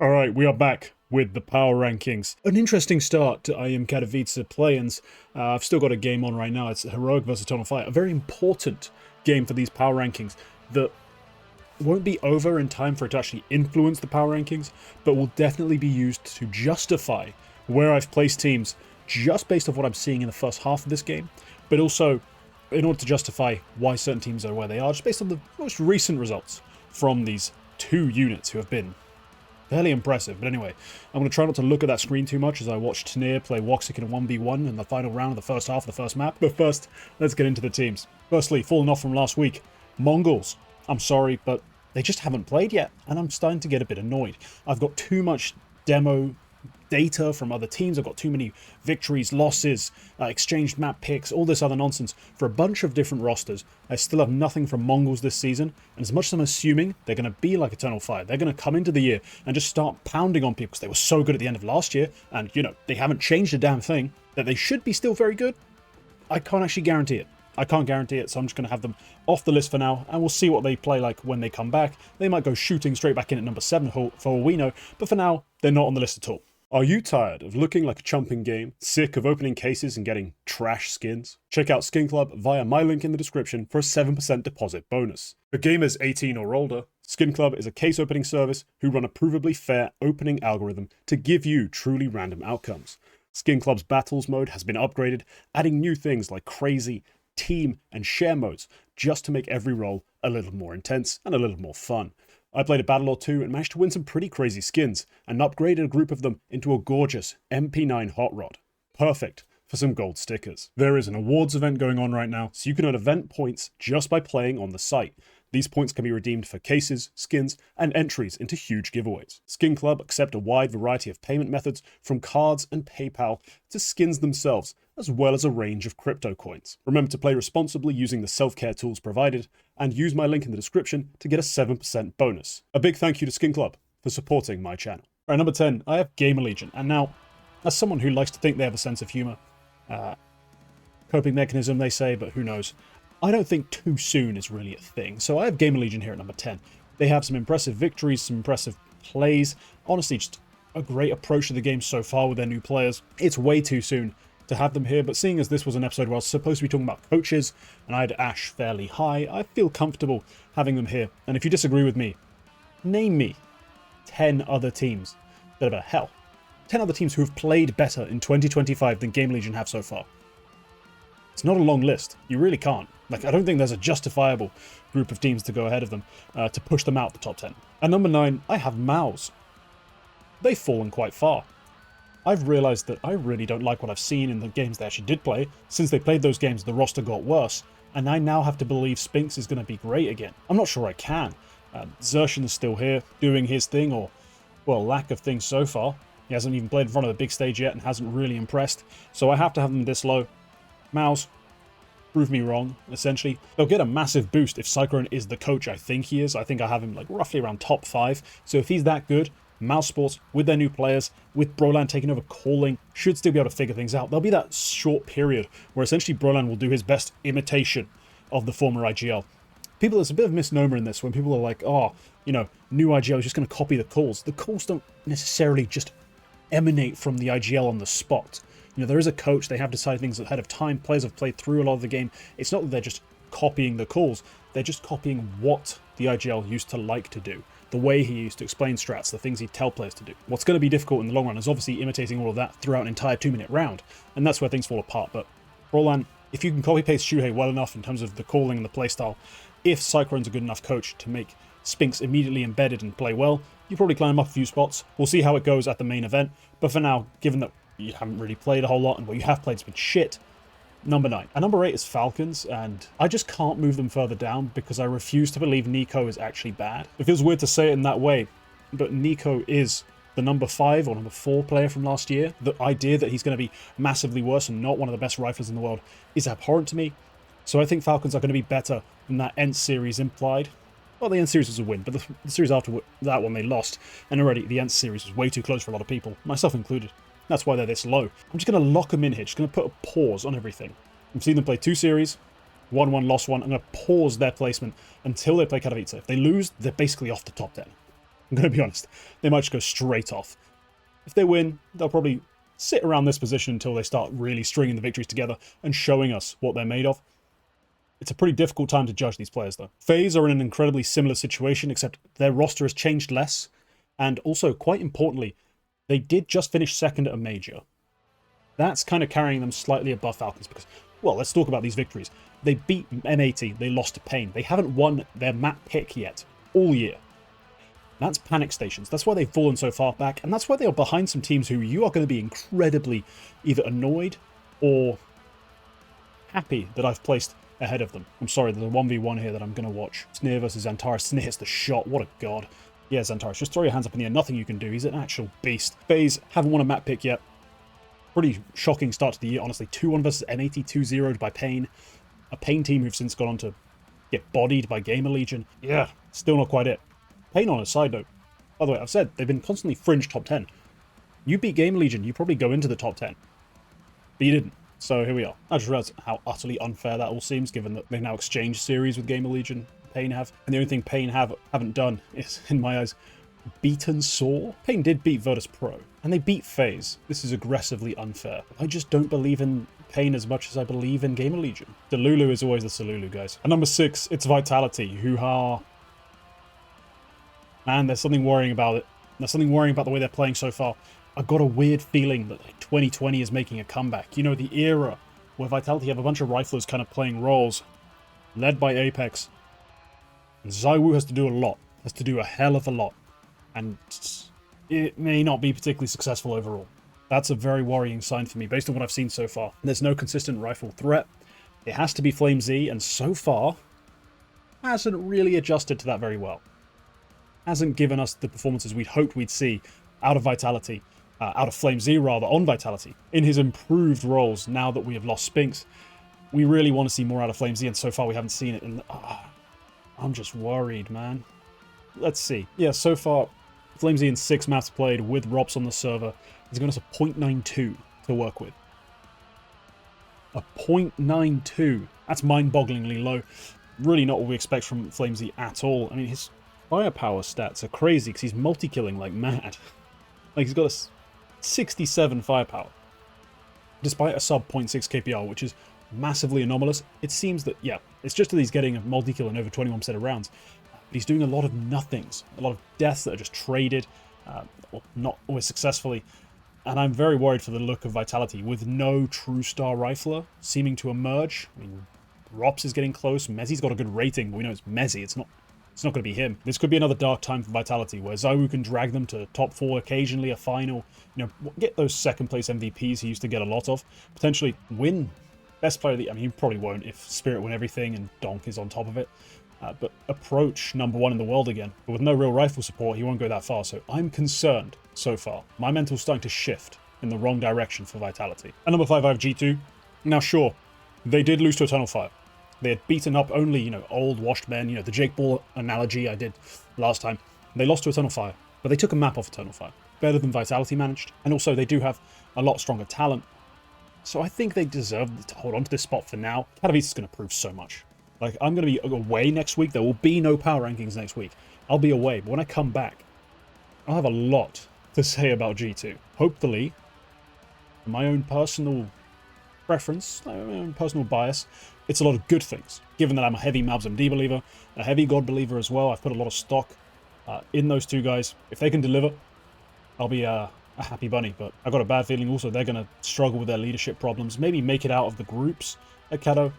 All right, we are back with the power rankings. An interesting start to I Am Katowice play-ins. I've still got a game on right now. It's Heroic versus Eternal Fire. A very important game for these power rankings that won't be over in time for it to actually influence the power rankings, but will definitely be used to justify where I've placed teams just based off what I'm seeing in the first half of this game, but also in order to justify why certain teams are where they are, just based on the most recent results from these two units who have been fairly impressive. But anyway, I'm going to try not to look at that screen too much as I watch Tanir play Woxic in a 1v1 in the final round of the first half of the first map. But first, let's get into the teams. Firstly, falling off from last week, Mongols. I'm sorry, but they just haven't played yet, and I'm starting to get a bit annoyed. I've got too much demo data from other teams. I've got too many victories, losses, exchanged map picks, all this other nonsense for a bunch of different rosters. I still have nothing from Mongols this season, and as much as I'm assuming they're going to be like Eternal Fire, they're going to come into the year and just start pounding on people because they were so good at the end of last year, and, you know, they haven't changed a damn thing, that they should be still very good. I can't actually guarantee it. I can't guarantee it, so I'm just going to have them off the list for now, and we'll see what they play like when they come back. They might go shooting straight back in at number 7 for all we know, but for now, they're not on the list at all. Are you tired of looking like a chumping game? Sick of opening cases and getting trash skins? Check out Skin Club via my link in the description for a 7% deposit bonus. For gamers 18 or older, Skin Club is a case opening service who run a provably fair opening algorithm to give you truly random outcomes. Skin Club's battles mode has been upgraded, adding new things like crazy, team, and share modes just to make every roll a little more intense and a little more fun. I played a battle or two and managed to win some pretty crazy skins, and upgraded a group of them into a gorgeous MP9 hot rod. Perfect for some gold stickers. There is an awards event going on right now, so you can earn event points just by playing on the site. These points can be redeemed for cases, skins, and entries into huge giveaways. Skin Club accept a wide variety of payment methods from cards and PayPal to skins themselves, as well as a range of crypto coins. Remember to play responsibly using the self-care tools provided, and use my link in the description to get a 7% bonus. A big thank you to Skin Club for supporting my channel. All right, number 10, I have GamerLegion, and now, as someone who likes to think they have a sense of humor, coping mechanism they say, but who knows, I don't think too soon is really a thing, so I have GamerLegion here at number 10. They have some impressive victories, some impressive plays, honestly just a great approach to the game so far with their new players. It's way too soon to have them here, but seeing as this was an episode where I was supposed to be talking about coaches, and I had Ash fairly high, I feel comfortable having them here. And if you disagree with me, name me 10 other teams that are better. Hell, 10 other teams who have played better in 2025 than GamerLegion have so far. It's not a long list. You really can't. Like, I don't think there's a justifiable group of teams to go ahead of them to push them out the top 10. At number 9, I have Maus. They've fallen quite far. I've realised that I really don't like what I've seen in the games they actually did play. Since they played those games, the roster got worse, and I now have to believe Spinks is going to be great again. I'm not sure I can. Xertion is still here, doing his thing, or, well, lack of things so far. He hasn't even played in front of the big stage yet and hasn't really impressed, so I have to have them this low. Maus, prove me wrong, essentially. They'll get a massive boost if Cyclone is the coach I think he is. I think I have him like roughly around top 5, so if he's that good, Mouse Sports, with their new players, with Brolan taking over calling, should still be able to figure things out. There'll be that short period where essentially Brolan will do his best imitation of the former IGL. People, there's a bit of misnomer in this when people are like, oh, you know, new IGL is just going to copy the calls. The calls don't necessarily just emanate from the IGL on the spot. You know, there is a coach, they have decided things ahead of time, players have played through a lot of the game. It's not that they're just copying the calls, they're just copying what the IGL used to like to do. The way he used to explain strats, the things he'd tell players to do. What's going to be difficult in the long run is obviously imitating all of that throughout an entire 2-minute round, and that's where things fall apart. But Brolan, if you can copy-paste Shuhei well enough in terms of the calling and the playstyle, if Cyclone's a good enough coach to make Spinks immediately embedded and play well, you probably climb up a few spots. We'll see how it goes at the main event, but for now, given that you haven't really played a whole lot and what you have played has been shit, number 9. And number 8 is Falcons, and I just can't move them further down because I refuse to believe Nico is actually bad. It feels weird to say it in that way, but Nico is the number 5 or number 4 player from last year. The idea that he's going to be massively worse and not one of the best riflers in the world is abhorrent to me. So I think Falcons are going to be better than that Ent series implied. Well, the Ent series was a win, but the series after that one they lost, and already the Ent series was way too close for a lot of people, myself included. That's why they're this low. I'm just going to lock them in here, just going to put a pause on everything. I've seen them play 2 series, won 1, lost 1. I'm going to pause their placement until they play Katowice. If they lose, they're basically off the top 10. I'm going to be honest. They might just go straight off. If they win, they'll probably sit around this position until they start really stringing the victories together and showing us what they're made of. It's a pretty difficult time to judge these players, though. FaZe are in an incredibly similar situation, except their roster has changed less. And also, quite importantly, they did just finish second at a major. That's kind of carrying them slightly above Falcons because, well, let's talk about these victories. They beat M80, they lost to Pain. They haven't won their map pick yet, all year. That's panic stations. That's why they've fallen so far back, and that's why they are behind some teams who you are going to be incredibly either annoyed or happy that I've placed ahead of them. I'm sorry, there's a 1v1 here that I'm going to watch. Snir versus Xantares. Snir hits the shot. What a god. Yeah, Xantares, just throw your hands up in the air. Nothing you can do. He's an actual beast. FaZe haven't won a map pick yet. Pretty shocking start to the year, honestly. 2-1 versus N80, 2-0'd by Pain. A Pain team who've since gone on to get bodied by GamerLegion. Yeah, still not quite it. Pain on a side note. By the way, I've said they've been constantly fringe top 10. You beat GamerLegion, you probably go into the top 10. But you didn't. So here we are. I just realized how utterly unfair that all seems, given that they've now exchanged series with GamerLegion. Pain have. And the only thing Pain haven't done is, in my eyes, beaten Saw. Pain did beat Virtus Pro. And they beat FaZe. This is aggressively unfair. I just don't believe in Pain as much as I believe in GamerLegion. Delulu is always the Salulu, guys. At number 6, it's Vitality, who are... Man, there's something worrying about it. There's something worrying about the way they're playing so far. I've got a weird feeling that 2020 is making a comeback. You know, the era where Vitality have a bunch of riflers kind of playing roles, led by Apex. And ZywOo has to do a lot. Has to do a hell of a lot. And it may not be particularly successful overall. That's a very worrying sign for me, based on what I've seen so far. There's no consistent rifle threat. It has to be FlameZ, and so far, hasn't really adjusted to that very well. Hasn't given us the performances we'd hoped we'd see out of Vitality, out of FlameZ rather, on Vitality. In his improved roles, now that we have lost Spinks, we really want to see more out of FlameZ, and so far we haven't seen it, and I'm just worried, man. Let's see. Yeah, so far, FlameZ in 6 maps played with Robs on the server has given us a 0.92 to work with. A 0.92. That's mind-bogglingly low. Really not what we expect from FlameZ at all. I mean, his firepower stats are crazy because he's multi-killing like mad. Like, he's got a 67 firepower. Despite a sub 0.6 KPR, which is massively anomalous, it seems that, yeah, it's just that he's getting a multi-kill in over 21% of rounds. But he's doing a lot of nothings, a lot of deaths that are just traded, or not always successfully. And I'm very worried for the look of Vitality, with no true star rifler seeming to emerge. I mean, Rops is getting close, Mezzi's got a good rating, but we know it's Mezzi, it's not going to be him. This could be another dark time for Vitality, where ZywOo can drag them to top 4, occasionally a final, you know, get those second place MVPs he used to get a lot of, potentially win best player of the... I mean, he probably won't if Spirit win everything and Donk is on top of it. But approach #1 in the world again. But with no real rifle support, he won't go that far, so I'm concerned so far. My mental's starting to shift in the wrong direction for Vitality. At number 5, I have G2. Now, sure, they did lose to Eternal Fire. They had beaten up only, you know, old, washed men, you know, the Jake Ball analogy I did last time. They lost to Eternal Fire, but they took a map off Eternal Fire. Better than Vitality managed, and also they do have a lot stronger talent. So I think they deserve to hold on to this spot for now. Katowice is going to prove so much. Like, I'm going to be away next week. There will be no power rankings next week. I'll be away, but when I come back, I'll have a lot to say about G2. Hopefully, my own personal preference, my own personal bias, it's a lot of good things. Given that I'm a heavy Mabs MD believer, a heavy God believer as well, I've put a lot of stock in those two guys. If they can deliver, I'll be a happy bunny. But I've got a bad feeling also they're going to struggle with their leadership problems. Maybe make it out of the groups at Kato.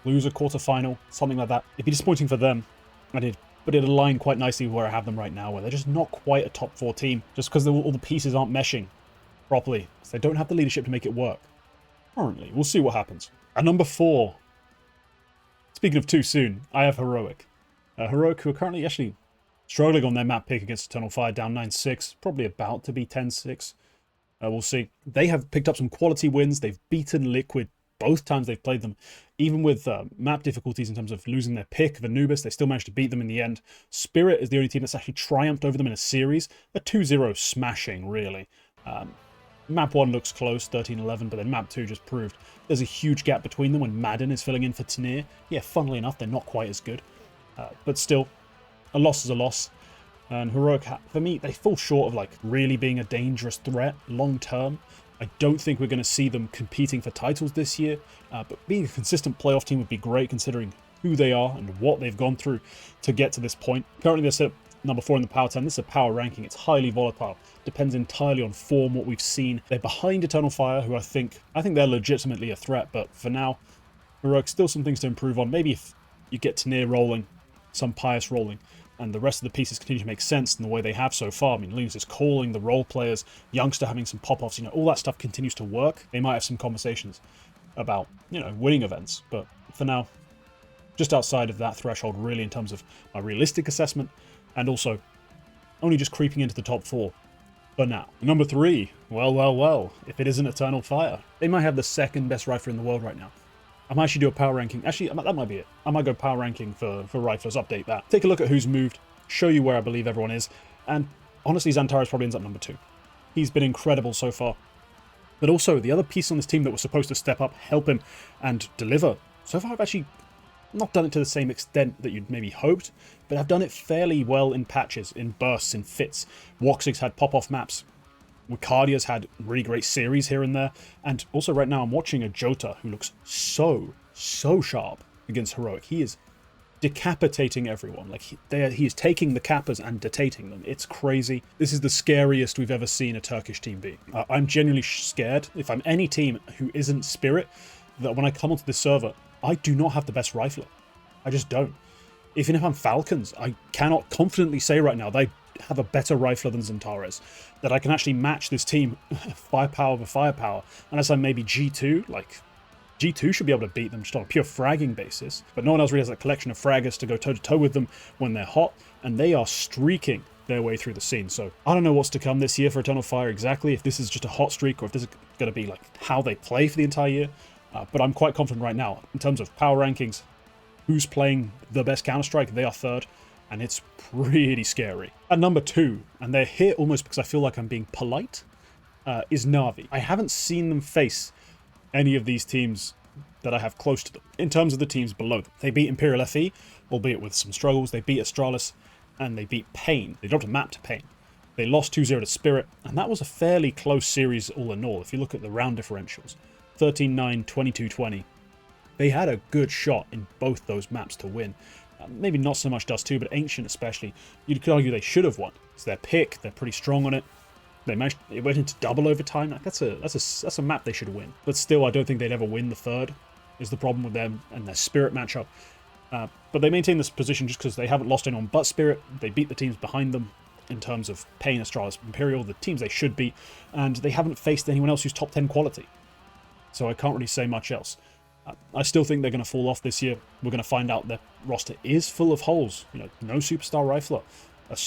Lose a quarterfinal, something like that. It'd be disappointing for them. But it aligned quite nicely with where I have them right now, where they're just not quite a top 4 team, just because all the pieces aren't meshing properly. So they don't have the leadership to make it work. Currently, we'll see what happens. At number 4, speaking of too soon, I have Heroic. Heroic, who are currently actually struggling on their map pick against Eternal Fire, down 9-6, probably about to be 10-6. We'll see. They have picked up some quality wins. They've beaten Liquid both times they've played them. Even with map difficulties in terms of losing their pick of Anubis, they still managed to beat them in the end. Spirit is the only team that's actually triumphed over them in a series. A 2-0 smashing, really. Map 1 looks close, 13-11, but then Map 2 just proved there's a huge gap between them when Madden is filling in for Tanir. Yeah, funnily enough, they're not quite as good. But still, a loss is a loss. And Heroic, for me, they fall short of like really being a dangerous threat long term. I don't think we're going to see them competing for titles this year, but being a consistent playoff team would be great considering who they are and what they've gone through to get to this point. Currently they're set up number 4 in the Power 10. This is a power ranking. It's highly volatile. Depends entirely on form, what we've seen. They're behind Eternal Fire, who I think they're legitimately a threat, but for now, Heroic, still some things to improve on. Maybe if you get Tanier rolling, some Pious rolling, and the rest of the pieces continue to make sense in the way they have so far. I mean, Linus is calling, the role players, Youngster having some pop-offs, all that stuff continues to work. They might have some conversations about, winning events, but for now, just outside of that threshold, really, in terms of my realistic assessment, and also only just creeping into the top 4 for now. Number 3, well, if it isn't Eternal Fire, they might have the second best rifler in the world right now. I might actually do a power ranking. Actually, that might be it. I might go power ranking for riflers, update that. Take a look at who's moved, show you where I believe everyone is, and honestly, Xantares probably ends up number 2. He's been incredible so far. But also, the other piece on this team that was supposed to step up, help him, and deliver, so far I've actually not done it to the same extent that you'd maybe hoped, but I've done it fairly well in patches, in bursts, in fits. Woxig's had pop-off maps. Wicardia's had really great series here and there. And also right now I'm watching a Jota who looks so sharp against Heroic. He is decapitating everyone. Like he is taking the Kappas and detating them. It's crazy. This is the scariest we've ever seen a Turkish team be. I'm genuinely scared, if I'm any team who isn't Spirit, that when I come onto this server, I do not have the best rifler. I just don't. Even if I'm Falcons, I cannot confidently say right now they have a better rifler than Xantares, that I can actually match this team firepower for firepower, unless I'm maybe G2, like G2 should be able to beat them just on a pure fragging basis, but no one else really has that collection of fraggers to go toe-to-toe with them when they're hot, and they are streaking their way through the scene. So I don't know what's to come this year for Eternal Fire exactly, if this is just a hot streak or if this is going to be like how they play for the entire year, but I'm quite confident right now in terms of power rankings, who's playing the best Counter-Strike, they are 3rd, and it's pretty scary. At number 2, and they're here almost because I feel like I'm being polite, is NAVI. I haven't seen them face any of these teams that I have close to them, in terms of the teams below them. They beat Imperial FE, albeit with some struggles. They beat Astralis, and they beat Pain. They dropped a map to Pain. They lost 2-0 to Spirit, and that was a fairly close series all in all, if you look at the round differentials. 13-9, 22-20. They had a good shot in both those maps to win. Maybe not so much Dust 2, but Ancient especially. You could argue they should have won. It's their pick, they're pretty strong on it. It went into double overtime. Like, that's a map they should win. But still, I don't think they'd ever win the 3rd, is the problem with them and their Spirit matchup. But they maintain this position just because they haven't lost anyone but Spirit. They beat the teams behind them in terms of Pain, Astralis, Imperial, the teams they should beat, and they haven't faced anyone else who's top 10 quality. So I can't really say much else. I still think they're going to fall off this year. We're going to find out their roster is full of holes. No superstar rifler. A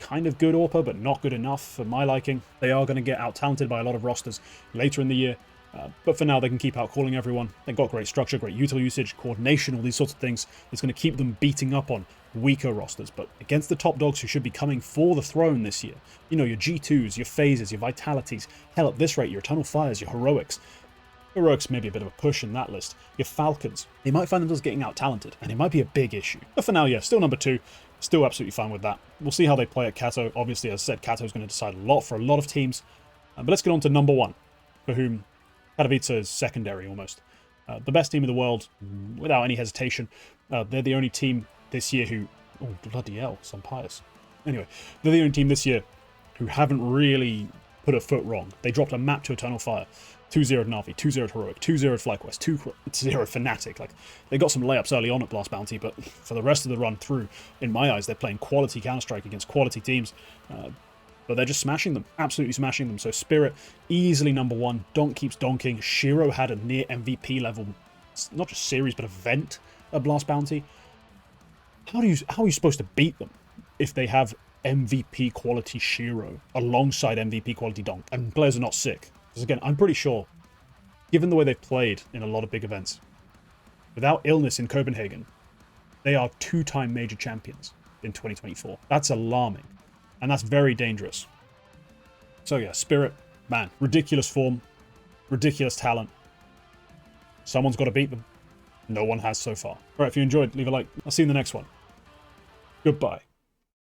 kind of good AWPer, but not good enough for my liking. They are going to get out-talented by a lot of rosters later in the year. But for now, they can keep out-calling everyone. They've got great structure, great util usage, coordination, all these sorts of things. It's going to keep them beating up on weaker rosters. But against the top dogs who should be coming for the throne this year, your G2s, your FaZes, your Vitalities, hell, at this rate, your Eternal Fires, your Heroics. Heroics may be a bit of a push in that list. Your Falcons, they might find themselves getting out-talented, and it might be a big issue. But for now, yeah, still number 2. Still absolutely fine with that. We'll see how they play at Kato. Obviously, as I said, Kato is going to decide a lot for a lot of teams. But let's get on to number 1, for whom Katowice is secondary almost. The best team in the world, without any hesitation. They're the only team this year who... Oh, bloody hell, some pious. Anyway, they're the only team this year who haven't really put a foot wrong. They dropped a map to Eternal Fire. 2-0 NAVI, 2-0 Heroic, 2-0 FlyQuest, 2-0 Fnatic. Like, they got some layups early on at Blast Bounty, but for the rest of the run through, in my eyes, they're playing quality Counter-Strike against quality teams. But they're just smashing them, absolutely smashing them. So Spirit, easily number 1. Donk keeps donking. Shiro had a near MVP level, not just series, but event at Blast Bounty. How are you supposed to beat them if they have MVP quality Shiro alongside MVP quality Donk? And players are not sick. Because again, I'm pretty sure, given the way they've played in a lot of big events, without illness in Copenhagen, they are 2-time major champions in 2024. That's alarming. And that's very dangerous. So yeah, Spirit, man, ridiculous form, ridiculous talent. Someone's got to beat them. No one has so far. Alright, if you enjoyed, leave a like. I'll see you in the next one. Goodbye.